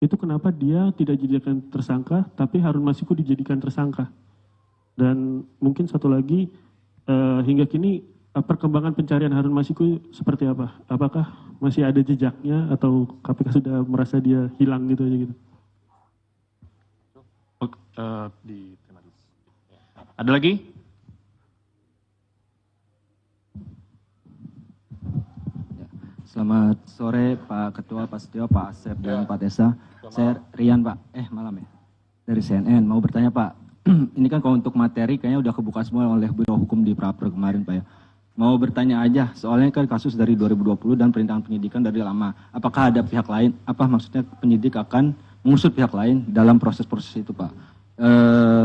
itu kenapa dia tidak dijadikan tersangka, tapi Harun Masiku dijadikan tersangka? Dan mungkin satu lagi, hingga kini perkembangan pencarian Harun Masiku seperti apa? Apakah masih ada jejaknya atau KPK sudah merasa dia hilang gitu aja gitu? Ada lagi? Selamat sore Pak Ketua, Pak Setio, Pak Asep, dan Pak Tessa. Saya Rian Pak, malam ya, dari CNN. Mau bertanya Pak, ini kan kalau untuk materi kayaknya udah kebuka semua oleh Biro Hukum di Praper kemarin Pak ya. Mau bertanya aja, soalnya kan kasus dari 2020 dan perintangan penyidikan dari lama. Apakah ada pihak lain, maksudnya penyidik akan mengusut pihak lain dalam proses-proses itu Pak.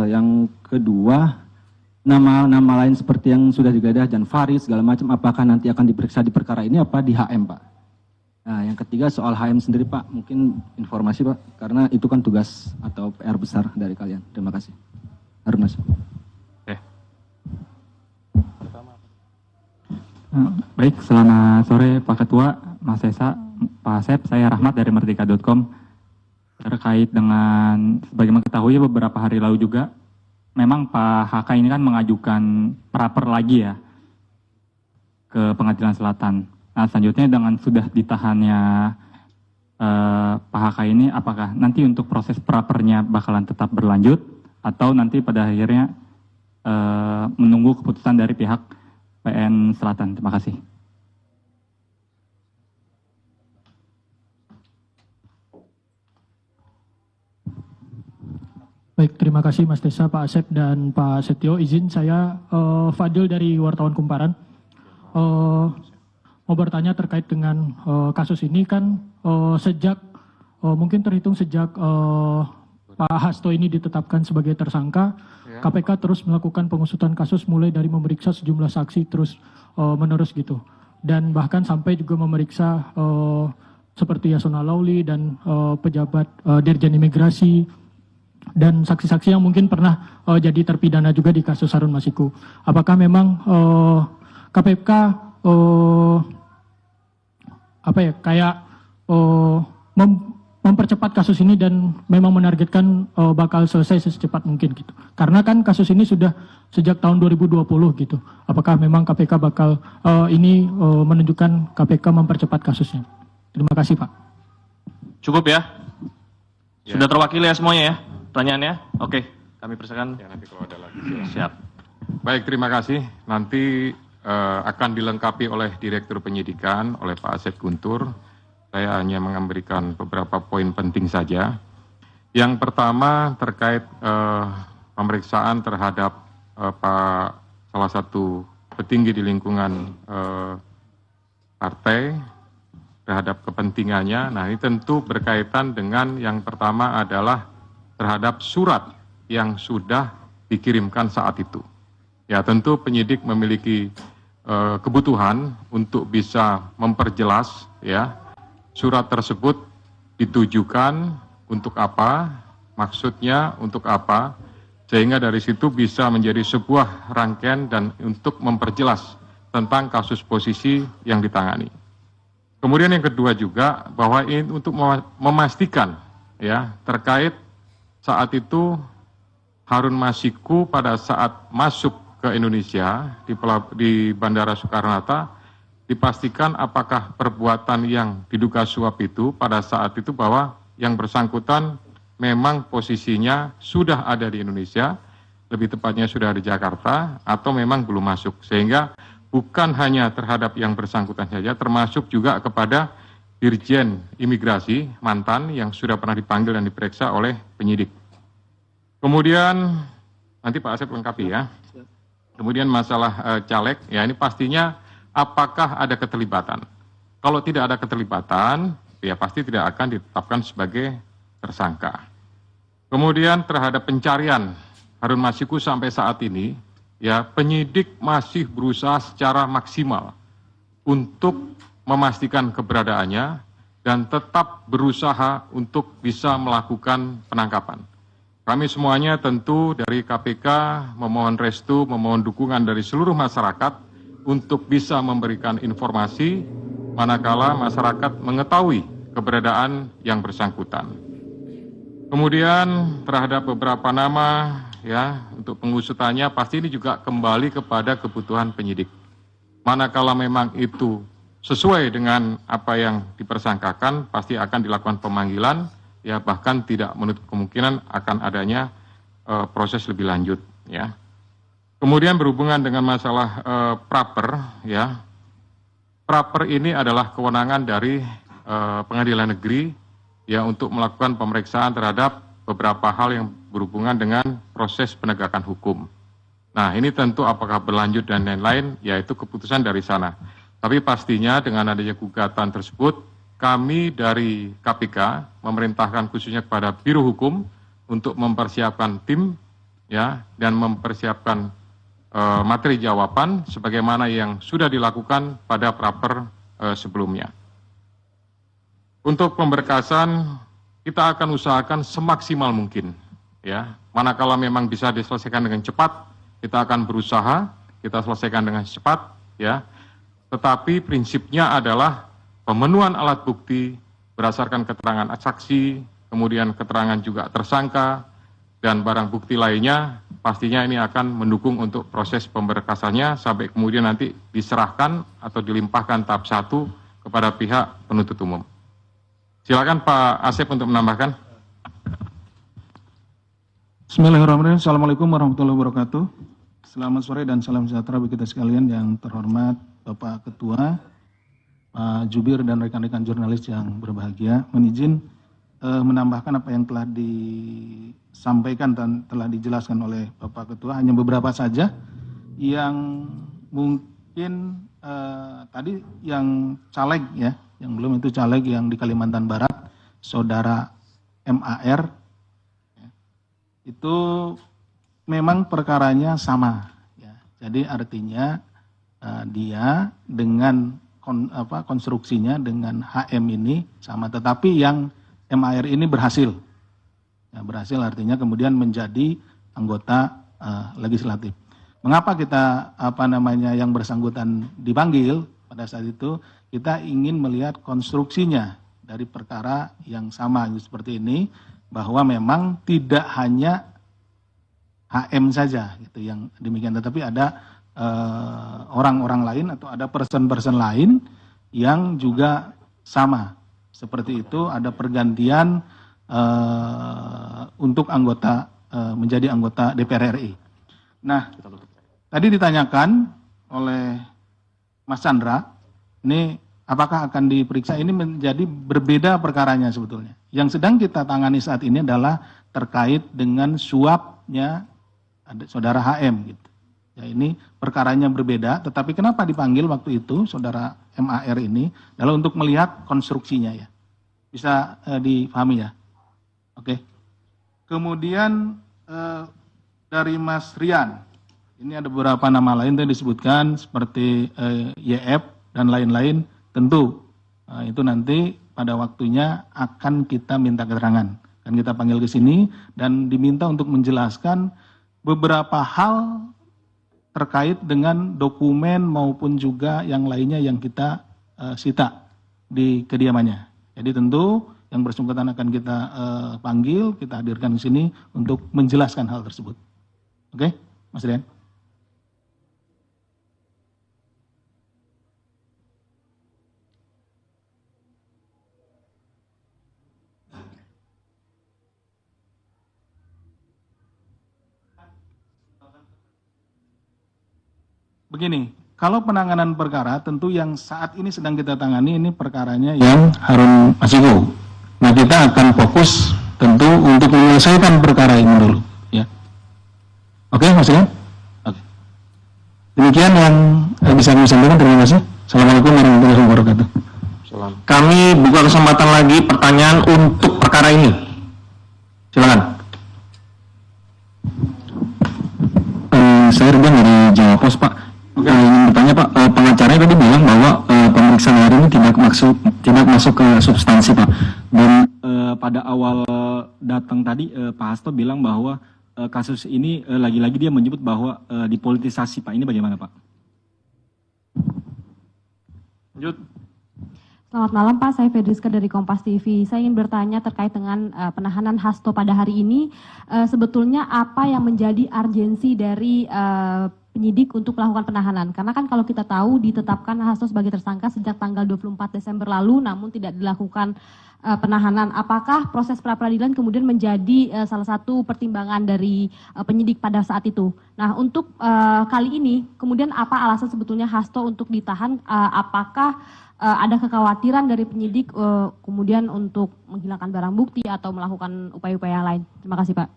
Yang kedua, nama lain seperti yang sudah digeledah, Jan Farid segala macam, apakah nanti akan diperiksa di perkara ini apa di HM Pak? Nah yang ketiga soal HM sendiri Pak, mungkin informasi Pak, karena itu kan tugas atau PR besar dari kalian. Terima kasih. Harun Masiku. Baik, selamat sore Pak Ketua, Mas Esa, Pak Asep, saya Rahmat dari Merdeka.com. Terkait dengan, sebagaimana ketahui beberapa hari lalu juga, memang Pak HK ini kan mengajukan praper lagi ya ke Pengadilan Selatan. Nah selanjutnya dengan sudah ditahannya Pak HK ini, apakah nanti untuk proses prapernya bakalan tetap berlanjut atau nanti pada akhirnya menunggu keputusan dari pihak PN Selatan? Terima kasih. Baik, terima kasih Mas Tessa, Pak Asep, dan Pak Setio. Izin saya Fadil dari Wartawan Kumparan. Mau bertanya terkait dengan kasus ini kan sejak mungkin terhitung sejak Pak Hasto ini ditetapkan sebagai tersangka, KPK terus melakukan pengusutan kasus mulai dari memeriksa sejumlah saksi terus menerus gitu. Dan bahkan sampai juga memeriksa seperti Yasona Lauli dan pejabat Dirjen Imigrasi dan saksi-saksi yang mungkin pernah jadi terpidana juga di kasus Harun Masiku. Apakah memang KPK mempercepat kasus ini dan memang menargetkan bakal selesai secepat mungkin gitu. Karena kan kasus ini sudah sejak tahun 2020 gitu. Apakah memang KPK bakal ini menunjukkan KPK mempercepat kasusnya? Terima kasih Pak. Cukup ya? Sudah terwakili ya semuanya ya pertanyaannya? Oke, kami persilakan. Ya, nanti kalau ada lagi. Siap. Baik, terima kasih. Nanti akan dilengkapi oleh Direktur Penyidikan, oleh Pak Asep Guntur. Saya hanya memberikan beberapa poin penting saja. Yang pertama terkait pemeriksaan terhadap salah satu petinggi di lingkungan partai terhadap kepentingannya. Nah ini tentu berkaitan dengan yang pertama adalah terhadap surat yang sudah dikirimkan saat itu. Ya tentu penyidik memiliki kebutuhan untuk bisa memperjelas ya surat tersebut ditujukan untuk apa, maksudnya untuk apa, sehingga dari situ bisa menjadi sebuah rangkaian dan untuk memperjelas tentang kasus posisi yang ditangani. Kemudian yang kedua juga bahwa ini untuk memastikan ya terkait saat itu Harun Masiku pada saat masuk ke Indonesia di Bandara Soekarno-Hatta dipastikan apakah perbuatan yang diduga suap itu pada saat itu bahwa yang bersangkutan memang posisinya sudah ada di Indonesia, lebih tepatnya sudah di Jakarta atau memang belum masuk, sehingga bukan hanya terhadap yang bersangkutan saja, termasuk juga kepada Dirjen Imigrasi mantan yang sudah pernah dipanggil dan diperiksa oleh penyidik. Kemudian nanti Pak Asep lengkapi ya. Kemudian masalah caleg, ya ini pastinya apakah ada keterlibatan. Kalau tidak ada keterlibatan, ya pasti tidak akan ditetapkan sebagai tersangka. Kemudian terhadap pencarian Harun Masiku sampai saat ini, ya penyidik masih berusaha secara maksimal untuk memastikan keberadaannya dan tetap berusaha untuk bisa melakukan penangkapan. Kami semuanya tentu dari KPK memohon restu, memohon dukungan dari seluruh masyarakat untuk bisa memberikan informasi manakala masyarakat mengetahui keberadaan yang bersangkutan. Kemudian terhadap beberapa nama ya untuk pengusutannya pasti ini juga kembali kepada kebutuhan penyidik. Manakala memang itu sesuai dengan apa yang dipersangkakan, pasti akan dilakukan pemanggilan, ya bahkan tidak menutup kemungkinan akan adanya proses lebih lanjut, ya. Kemudian berhubungan dengan masalah praper, ya, praper ini adalah kewenangan dari pengadilan negeri, ya untuk melakukan pemeriksaan terhadap beberapa hal yang berhubungan dengan proses penegakan hukum. Nah, ini tentu apakah berlanjut dan lain-lain, yaitu keputusan dari sana. Tapi pastinya dengan adanya gugatan tersebut, kami dari KPK memerintahkan khususnya kepada Biro Hukum untuk mempersiapkan tim, ya, dan mempersiapkan materi jawaban sebagaimana yang sudah dilakukan pada praper sebelumnya. Untuk pemberkasan, kita akan usahakan semaksimal mungkin, ya. Manakala memang bisa diselesaikan dengan cepat, kita akan berusaha, kita selesaikan dengan cepat, ya. Tetapi prinsipnya adalah pemenuhan alat bukti berdasarkan keterangan saksi, kemudian keterangan juga tersangka, dan barang bukti lainnya, pastinya ini akan mendukung untuk proses pemberkasannya sampai kemudian nanti diserahkan atau dilimpahkan tahap 1 kepada pihak penuntut umum. Silakan Pak Asep untuk menambahkan. Bismillahirrahmanirrahim. Assalamualaikum warahmatullahi wabarakatuh. Selamat sore dan salam sejahtera bagi kita sekalian yang terhormat Bapak Ketua, Pak Jubir dan rekan-rekan jurnalis yang berbahagia. Mohon izin menambahkan apa yang telah disampaikan dan telah dijelaskan oleh Bapak Ketua. Hanya beberapa saja yang mungkin tadi yang caleg ya, yang belum itu caleg yang di Kalimantan Barat, Saudara MAR, itu memang perkaranya sama. Ya. Jadi artinya dia dengan konstruksinya dengan HM ini sama, tetapi yang MAR ini berhasil. Ya, berhasil artinya kemudian menjadi anggota legislatif. Mengapa kita yang bersangkutan dipanggil pada saat itu? Kita ingin melihat konstruksinya dari perkara yang sama seperti ini, bahwa memang tidak hanya HM saja gitu yang demikian, tetapi ada orang-orang lain atau ada person-person lain yang juga sama seperti itu, ada pergantian untuk anggota menjadi anggota DPR RI. Nah, tadi ditanyakan oleh Mas Chandra, ini apakah akan diperiksa? Ini menjadi berbeda perkaranya sebetulnya. Yang sedang kita tangani saat ini adalah terkait dengan suapnya Saudara HM gitu. Ya, ini perkaranya berbeda, tetapi kenapa dipanggil waktu itu Saudara MAR ini adalah untuk melihat konstruksinya ya. Bisa dipahami ya. Oke. Kemudian dari Mas Rian, ini ada beberapa nama lain yang disebutkan seperti YF dan lain-lain. Tentu itu nanti pada waktunya akan kita minta keterangan. Kan kita panggil ke sini dan diminta untuk menjelaskan beberapa hal terkait dengan dokumen maupun juga yang lainnya yang kita sita di kediamannya. Jadi tentu yang bersangkutan akan kita panggil, kita hadirkan ke sini untuk menjelaskan hal tersebut. Oke, Mas Rian. Begini, kalau penanganan perkara tentu yang saat ini sedang kita tangani ini perkaranya yang Harun Masiku. Nah, kita akan fokus tentu untuk menyelesaikan perkara ini dulu, ya. Oke, Mas Rian? Oke. Demikian yang bisa kami sampaikan. Terima kasih. Assalamualaikum warahmatullahi wabarakatuh. Kami buka kesempatan lagi pertanyaan untuk perkara ini. Silakan. Saya Ruben dari Jawa Pos, Pak. Ingin bertanya Pak, pengacaranya tadi bilang bahwa pemeriksaan hari ini tidak masuk ke substansi Pak. Dan pada awal datang tadi Pak Hasto bilang bahwa kasus ini lagi-lagi dia menyebut bahwa dipolitisasi Pak. Ini bagaimana Pak? Lanjut. Selamat malam Pak, saya Fedriska dari Kompas TV. Saya ingin bertanya terkait dengan penahanan Hasto pada hari ini. Sebetulnya apa yang menjadi urgensi dari penyidik untuk melakukan penahanan? Karena kan kalau kita tahu ditetapkan Hasto sebagai tersangka sejak tanggal 24 Desember lalu, namun tidak dilakukan penahanan. Apakah proses pra-peradilan kemudian menjadi salah satu pertimbangan dari penyidik pada saat itu? Nah, untuk kali ini, kemudian apa alasan sebetulnya Hasto untuk ditahan? Apakah ada kekhawatiran dari penyidik kemudian untuk menghilangkan barang bukti atau melakukan upaya-upaya yang lain? Terima kasih Pak.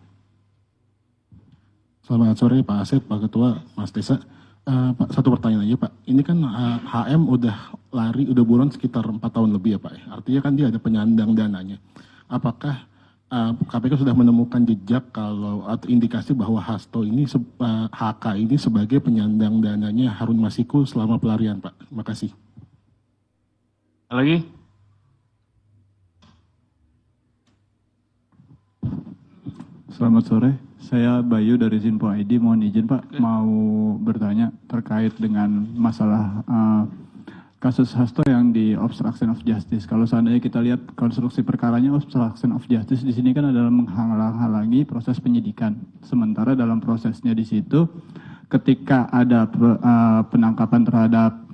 Selamat sore Pak Asep, Pak Ketua, Mas Desa. Pak, satu pertanyaan aja Pak. Ini kan HM udah lari, udah buron sekitar 4 tahun lebih ya Pak. Artinya kan dia ada penyandang dananya. Apakah KPK sudah menemukan jejak kalau atau indikasi bahwa Hasto ini, HK ini sebagai penyandang dananya Harun Masiku selama pelarian Pak? Terima kasih. Lagi? Selamat sore, saya Bayu dari Zinpo ID. Mohon izin Pak, mau bertanya terkait dengan masalah kasus Hasto yang di obstruction of justice. Kalau seandainya kita lihat konstruksi perkaranya obstruction of justice di sini kan adalah menghalang-halangi proses penyidikan. Sementara dalam prosesnya di situ, ketika ada penangkapan terhadap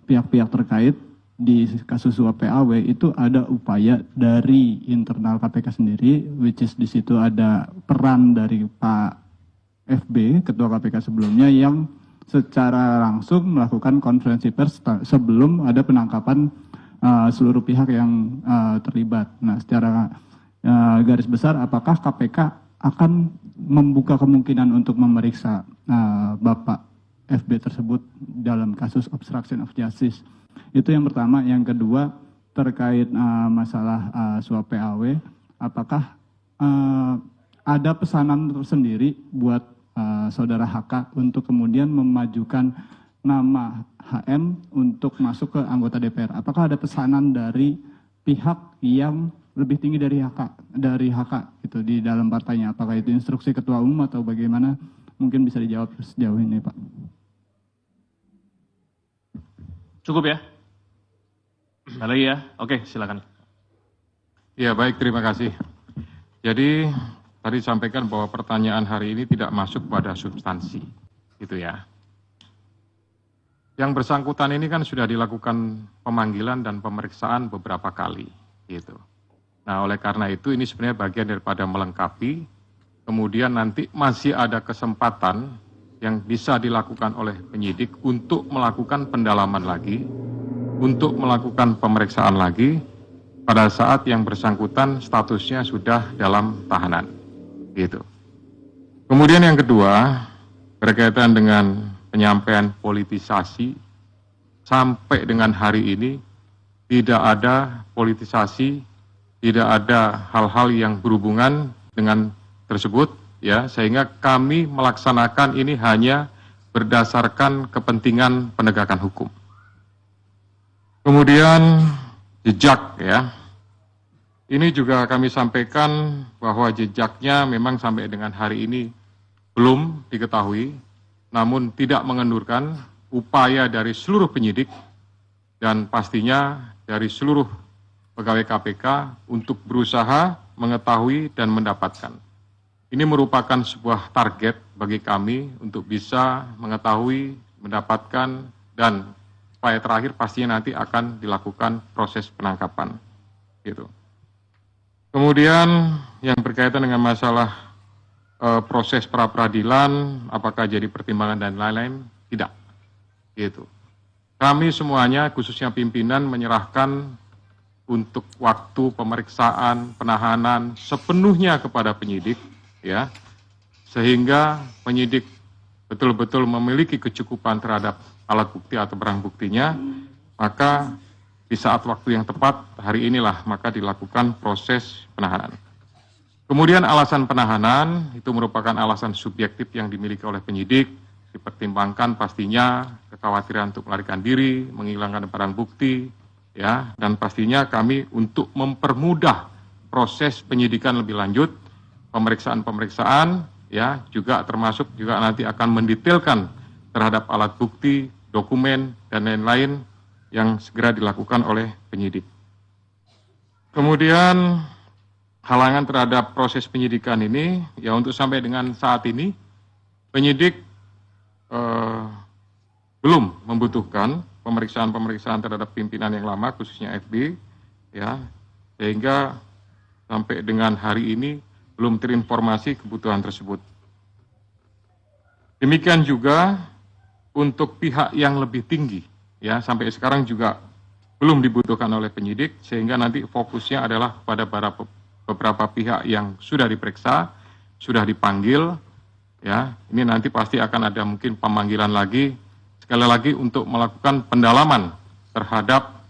pihak-pihak terkait, di kasus suap PAW itu ada upaya dari internal KPK sendiri, which is di situ ada peran dari Pak FB, Ketua KPK sebelumnya, yang secara langsung melakukan konferensi pers sebelum ada penangkapan seluruh pihak yang terlibat. Nah, secara garis besar, apakah KPK akan membuka kemungkinan untuk memeriksa Bapak FB tersebut dalam kasus obstruction of justice? Itu yang pertama. Yang kedua, terkait masalah suap PAW, apakah ada pesanan tersendiri buat saudara HK untuk kemudian memajukan nama HM untuk masuk ke anggota DPR? Apakah ada pesanan dari pihak yang lebih tinggi dari HK gitu di dalam partainya? Apakah itu instruksi ketua umum atau bagaimana? Mungkin bisa dijawab sejauh ini Pak. Cukup ya? Ada lagi ya? Oke, silakan. Ya, baik, terima kasih. Jadi, tadi sampaikan bahwa pertanyaan hari ini tidak masuk pada substansi, gitu ya. Yang bersangkutan ini kan sudah dilakukan pemanggilan dan pemeriksaan beberapa kali, gitu. Nah, oleh karena itu ini sebenarnya bagian daripada melengkapi, kemudian nanti masih ada kesempatan yang bisa dilakukan oleh penyidik untuk melakukan pendalaman lagi, untuk melakukan pemeriksaan lagi pada saat yang bersangkutan statusnya sudah dalam tahanan. Gitu. Kemudian yang kedua, berkaitan dengan penyampaian politisasi, sampai dengan hari ini tidak ada politisasi, tidak ada hal-hal yang berhubungan dengan tersebut, ya, sehingga kami melaksanakan ini hanya berdasarkan kepentingan penegakan hukum. Kemudian jejak, ya. Ini juga kami sampaikan bahwa jejaknya memang sampai dengan hari ini belum diketahui, namun tidak mengendurkan upaya dari seluruh penyidik dan pastinya dari seluruh pegawai KPK untuk berusaha mengetahui dan mendapatkan. Ini merupakan sebuah target bagi kami untuk bisa mengetahui, mendapatkan, dan upaya terakhir pastinya nanti akan dilakukan proses penangkapan. Gitu. Kemudian yang berkaitan dengan masalah proses pra-peradilan, apakah jadi pertimbangan dan lain-lain? Tidak. Gitu. Kami semuanya, khususnya pimpinan, menyerahkan untuk waktu pemeriksaan, penahanan sepenuhnya kepada penyidik, ya, sehingga penyidik betul-betul memiliki kecukupan terhadap alat bukti atau barang buktinya, maka di saat waktu yang tepat, hari inilah maka dilakukan proses penahanan. Kemudian alasan penahanan itu merupakan alasan subjektif yang dimiliki oleh penyidik, dipertimbangkan pastinya kekhawatiran untuk melarikan diri, menghilangkan barang bukti, ya, dan pastinya kami untuk mempermudah proses penyidikan lebih lanjut, pemeriksaan-pemeriksaan, ya, juga termasuk juga nanti akan mendetailkan terhadap alat bukti, dokumen, dan lain-lain, yang segera dilakukan oleh penyidik. Kemudian halangan terhadap proses penyidikan ini, ya untuk sampai dengan saat ini, penyidik belum membutuhkan pemeriksaan terhadap pimpinan yang lama, khususnya FB, ya, sehingga sampai dengan hari ini belum terinformasi kebutuhan tersebut. Demikian juga untuk pihak yang lebih tinggi, ya, sampai sekarang juga belum dibutuhkan oleh penyidik, sehingga nanti fokusnya adalah pada beberapa pihak yang sudah diperiksa, sudah dipanggil, ya, ini nanti pasti akan ada mungkin pemanggilan lagi, sekali lagi untuk melakukan pendalaman terhadap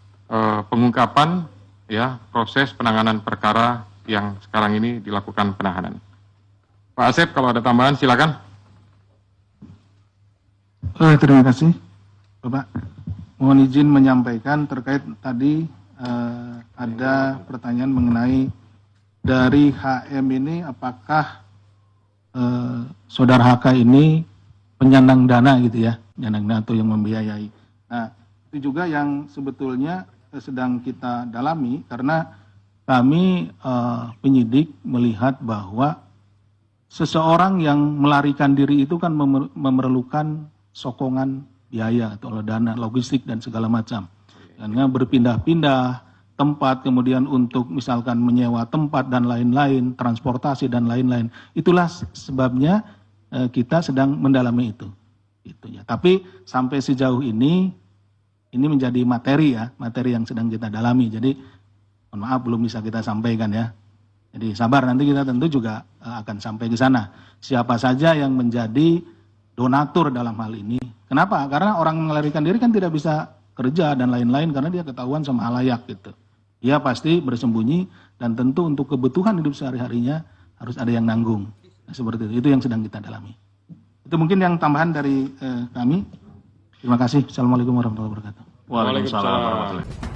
pengungkapan, ya, proses penanganan perkara yang sekarang ini dilakukan penahanan. Pak Asep, kalau ada tambahan silakan. Terima kasih, Bapak. Mohon izin menyampaikan terkait tadi ada pertanyaan mengenai dari HM ini apakah saudara HK ini penyandang dana gitu ya, penyandang dana atau yang membiayai. Nah, itu juga yang sebetulnya sedang kita dalami karena kami penyidik melihat bahwa seseorang yang melarikan diri itu kan memerlukan sokongan biaya atau dana logistik dan segala macam. Karena berpindah-pindah tempat, kemudian untuk misalkan menyewa tempat dan lain-lain, transportasi dan lain-lain. Itulah sebabnya kita sedang mendalami itu. Gitu ya. Tapi sampai sejauh ini menjadi materi ya, materi yang sedang kita dalami. Jadi mohon maaf belum bisa kita sampaikan ya. Jadi sabar, nanti kita tentu juga akan sampai ke sana. Siapa saja yang menjadi donatur dalam hal ini. Kenapa? Karena orang melarikan diri kan tidak bisa kerja dan lain-lain karena dia ketahuan sama halayak gitu. Dia pasti bersembunyi dan tentu untuk kebutuhan hidup sehari-harinya harus ada yang nanggung. Nah, seperti itu yang sedang kita dalami. Itu mungkin yang tambahan dari kami. Terima kasih. Assalamualaikum warahmatullahi wabarakatuh. Waalaikumsalam warahmatullahi wabarakatuh.